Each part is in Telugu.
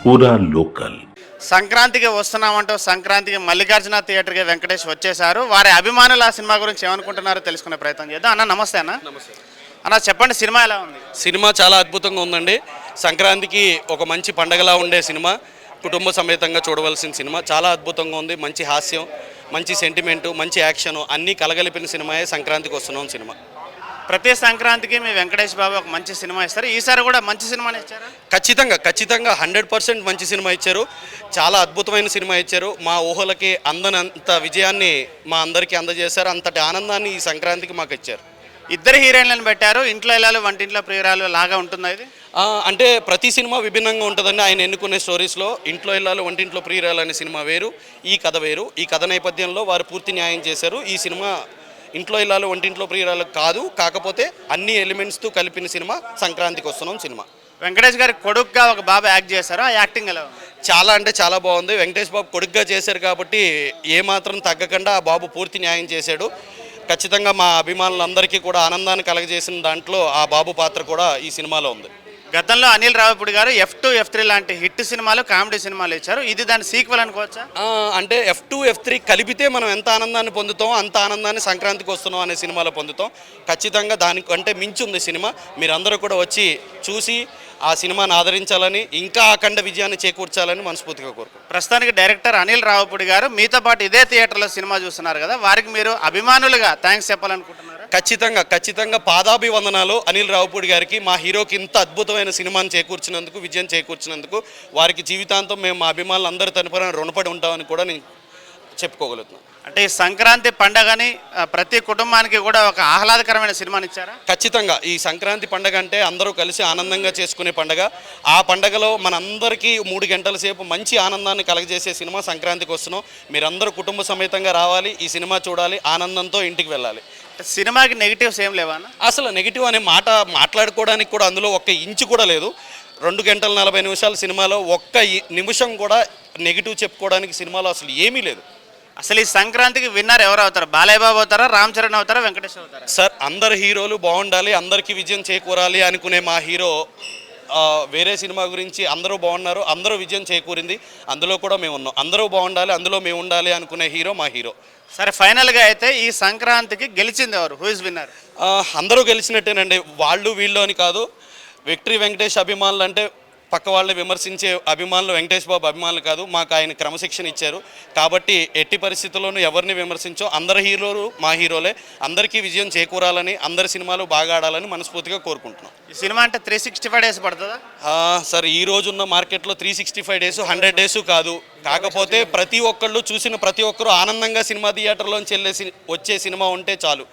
పూరా లోకల్. సంక్రాంతికి వస్తున్నామంటూ సంక్రాంతికి మల్లికార్జున థియేటర్కి వెంకటేష్ వచ్చేసారు. వారి అభిమానులు ఆ సినిమా గురించి ఏమనుకుంటున్నారో తెలుసుకునే ప్రయత్నం చేద్దాం. అన్న నమస్తే. అన్న చెప్పండి, సినిమా ఎలా ఉంది? సినిమా చాలా అద్భుతంగా ఉందండి. సంక్రాంతికి ఒక మంచి పండగలా ఉండే సినిమా, కుటుంబ సమేతంగా చూడవలసిన సినిమా. చాలా అద్భుతంగా ఉంది. మంచి హాస్యం, మంచి సెంటిమెంటు, మంచి యాక్షన్ అన్నీ కలగలిపిన సినిమాయే సంక్రాంతికి వస్తున్నాం సినిమా. ప్రతి సంక్రాంతికి మీ వెంకటేష్ బాబు ఒక మంచి సినిమా ఇస్తారు. ఈసారి కూడా మంచి సినిమాని ఇచ్చారా? ఖచ్చితంగా 100% మంచి సినిమా ఇచ్చారు. చాలా అద్భుతమైన సినిమా ఇచ్చారు. మా ఊహలకి అందనంత విజయాన్ని మా అందరికీ అందజేశారు. అంతటి ఆనందాన్ని ఈ సంక్రాంతికి మాకు ఇచ్చారు. ఇద్దరు హీరోయిన్లను పెట్టారు. ఇంట్లో ఇల్లాలు వంటింట్లో ప్రియురాలు లాగా ఉంటుందా ఇది? అంటే ప్రతి సినిమా విభిన్నంగా ఉంటుందండి. ఆయన ఎన్నుకునే స్టోరీస్లో ఇంట్లో ఇల్లాలు వంటింట్లో ప్రియురాలు అనే సినిమా వేరు, ఈ కథ వేరు. ఈ కథ నేపథ్యంలో వారు పూర్తి న్యాయం చేశారు. ఈ సినిమా ఇంట్లో ఇల్లాలు వంటింట్లో ప్రియురాలు కాదు, కాకపోతే అన్ని ఎలిమెంట్స్తో కలిపిన సినిమా సంక్రాంతికి వస్తున్నాం సినిమా. వెంకటేష్ గారి కొడుకుగా ఒక బాబు యాక్ట్ చేశారు. ఆ యాక్టింగ్ ఎలా ఉంది? చాలా అంటే చాలా బాగుంది. వెంకటేష్ బాబు కొడుకుగా చేశారు కాబట్టి ఏమాత్రం తగ్గకుండా ఆ బాబు పూర్తి న్యాయం చేశాడు. ఖచ్చితంగా మా అభిమానులందరికీ కూడా ఆనందాన్ని కలగజేసిన దాంట్లో ఆ బాబు పాత్ర కూడా ఈ సినిమాలో ఉంది. గతంలో అనిల్ రావిపూడి గారు F2, F3 లాంటి హిట్ సినిమాలు, కామెడీ సినిమాలు ఇచ్చారు. ఇది దాని సీక్వెల్ అనుకోవచ్చా? అంటే F2, F3 కలిపితే మనం ఎంత ఆనందాన్ని పొందుతామో అంత ఆనందాన్ని సంక్రాంతికి వస్తున్నాం అనే సినిమాలో పొందుతాం. ఖచ్చితంగా దానికంటే మించి ఉంది సినిమా. మీరందరూ కూడా వచ్చి చూసి ఆ సినిమాని ఆదరించాలని, ఇంకా అఖండ విజయాన్ని చేకూర్చాలని మనస్ఫూర్తిగా కోరుకుంటున్నాను. ప్రస్తుతానికి డైరెక్టర్ అనిల్ రావిపూడి గారు మీతో పాటు ఇదే థియేటర్లో సినిమా చూస్తున్నారు కదా, వారికి మీరు అభిమానులుగా థ్యాంక్స్ చెప్పాలనుకుంటున్నారు? ఖచ్చితంగా పాదాభివందనాలు అనిల్ రావిపూడి గారికి. మా హీరోకి ఇంత అద్భుతమైన సినిమాని చేకూర్చినందుకు, విజయం చేకూర్చినందుకు వారికి జీవితాంతం మేము మా అభిమానులు అందరి తరపున రుణపడి ఉంటామని కూడా నేను చెప్పుకోగలుగుతున్నాను. అంటే ఈ సంక్రాంతి పండగని ప్రతి కుటుంబానికి కూడా ఒక ఆహ్లాదకరమైన సినిమాని ఇచ్చారా? ఖచ్చితంగా ఈ సంక్రాంతి పండగ అంటే అందరూ కలిసి ఆనందంగా చేసుకునే పండగ. ఆ పండగలో మనందరికీ 3 గంటల సేపు మంచి ఆనందాన్ని కలగజేసే సినిమా సంక్రాంతికి వస్తున్నాం. మీరందరూ కుటుంబ సమేతంగా రావాలి, ఈ సినిమా చూడాలి, ఆనందంతో ఇంటికి వెళ్ళాలి. సినిమాకి నెగిటివ్స్ ఏం లేవా? అసలు నెగిటివ్ అనే మాట మాట్లాడుకోవడానికి కూడా అందులో ఒక్క ఇంచు కూడా లేదు. 2 గంటల 40 నిమిషాల సినిమాలో ఒక్క నిమిషం కూడా నెగిటివ్ చెప్పుకోవడానికి సినిమాలో అసలు ఏమీ లేదు. అసలు ఈ సంక్రాంతికి విన్నర్ ఎవరు అవుతారు? బాలయ్య బాబు అవుతారా, రామ్ చరణ్ అవుతారా, వెంకటేష్ అవుతారా? సార్, అందరు హీరోలు బాగుండాలి, అందరికీ విజయం చేకూరాలి అనుకునే మా హీరో వేరే సినిమా గురించి అందరూ బాగున్నారు, అందరూ విజయం చేకూరింది, అందులో కూడా మేము ఉన్నాం. అందరూ బాగుండాలి, అందులో మేము ఉండాలి అనుకునే హీరో మా హీరో. సరే, ఫైనల్గా అయితే ఈ సంక్రాంతికి గెలిచింది ఎవరు? Who is winner? అందరూ గెలిచినట్టేనండి. వాళ్ళు వీళ్ళు అని కాదు. విక్టరీ వెంకటేష్ అభిమానులు అంటే పక్క వాళ్ళని విమర్శించే అభిమానులు వెంకటేష్ బాబు అభిమానులు కాదు. మాకు ఆయన క్రమశిక్షణ ఇచ్చారు కాబట్టి ఎట్టి పరిస్థితుల్లోనూ ఎవరిని విమర్శించో. అందరు హీరోలు మా హీరోలే. అందరికీ విజయం చేకూరాలని, అందరి సినిమాలు బాగా ఆడాలని మనస్ఫూర్తిగా కోరుకుంటున్నాం. ఈ సినిమా అంటే 365 డేస్ పడుతుందా? సార్, ఈ రోజున్న మార్కెట్లో 365 డేస్ 100 డేస్ కాదు. కాకపోతే ప్రతి ఒక్కళ్ళు చూసిన ప్రతి ఒక్కరూ ఆనందంగా సినిమా థియేటర్లోంచి వచ్చే సినిమా ఉంటే చాలు.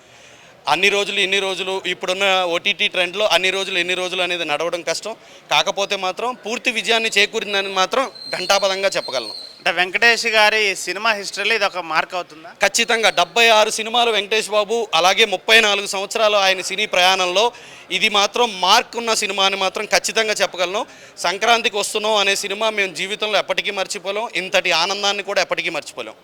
అన్ని రోజులు ఇన్ని రోజులు ఇప్పుడున్న ఓటీటీ ట్రెండ్లో అన్ని రోజులు ఎన్ని రోజులు అనేది నడవడం కష్టం. కాకపోతే మాత్రం పూర్తి విజయాన్ని చేకూరిందని మాత్రం ఘంటాపదంగా చెప్పగలను. అంటే వెంకటేష్ గారి సినిమా హిస్టరీలో ఇది ఒక మార్క్ అవుతుందా? ఖచ్చితంగా 76 సినిమాలు వెంకటేష్ బాబు, అలాగే 34 సంవత్సరాలు ఆయన సినీ ప్రయాణంలో ఇది మాత్రం మార్క్ ఉన్న సినిమా అని మాత్రం ఖచ్చితంగా చెప్పగలను. సంక్రాంతికి వస్తున్నాం అనే సినిమా మేము జీవితంలో ఎప్పటికీ మర్చిపోలేం. ఇంతటి ఆనందాన్ని కూడా ఎప్పటికీ మర్చిపోలేం.